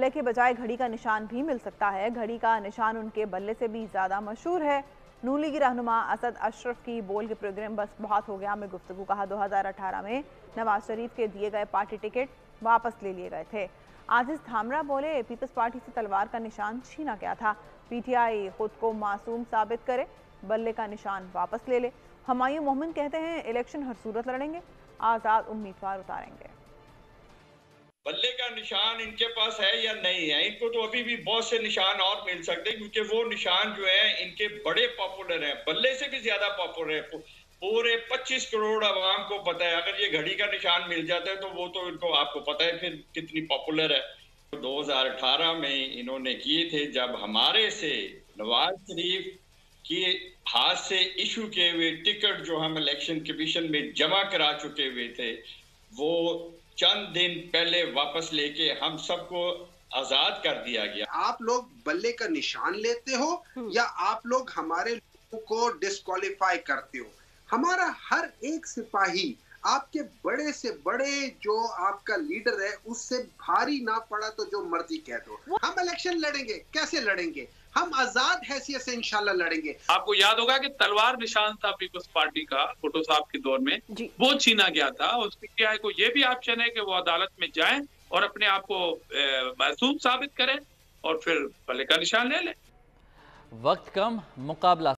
बल्ले के बजाय घड़ी का निशान भी मिल सकता है। घड़ी का निशान उनके बल्ले से भी ज्यादा मशहूर है। नून लीगी रहनुमा असद अशरफ की बोल के प्रोग्राम बस बहुत हो गया में गुफ्तगू। कहा 2018 में नवाज शरीफ के दिए गए पार्टी टिकट वापस ले लिए गए थे। आजिज धामरा बोले पीपल्स पार्टी से तलवार का निशान छीना गया था। पीटीआई खुद को मासूम साबित करे, बल्ले का निशान वापस ले ले। हुमायूं मोमिन कहते हैं इलेक्शन हर सूरत लड़ेंगे, आजाद उम्मीदवार उतारेंगे। बल्ले का निशान इनके पास है या नहीं है, इनको तो अभी भी बहुत से निशान और मिल सकते हैं, क्योंकि वो निशान जो है इनके बड़े पॉपुलर हैं, बल्ले से भी ज्यादा पॉपुलर है। पूरे 25 करोड़ आवाम को पता है। अगर ये घड़ी का निशान मिल जाता है तो वो तो इनको, आपको पता है फिर कितनी पॉपुलर है। 2018 में इन्होंने किए थे, जब हमारे से नवाज शरीफ के हाथ से इशू किए हुए टिकट जो हम इलेक्शन कमीशन में जमा करा चुके हुए थे, वो चंद दिन पहले वापस लेके हम सबको आजाद कर दिया गया। आप लोग बल्ले का निशान लेते हो या आप लोग हमारे लोगों को डिस्क्वालीफाई करते हो? हमारा हर एक सिपाही आपके बड़े से बड़े जो आपका लीडर है उससे भारी ना पड़ा तो जो मर्जी कह दो। हम इलेक्शन लड़ेंगे, कैसे लड़ेंगे? हम आजाद हैसियत से इंशाल्लाह लड़ेंगे। आपको याद होगा कि तलवार निशान था पीपल्स पार्टी का भुट्टो साहब के दौर में, वो छीना गया था। उस पीटीआई को ये भी ऑप्शन है कि वो अदालत में जाएं और अपने आप को मासूम साबित करें और फिर बल्ले का निशान ले लें। वक्त कम, मुकाबला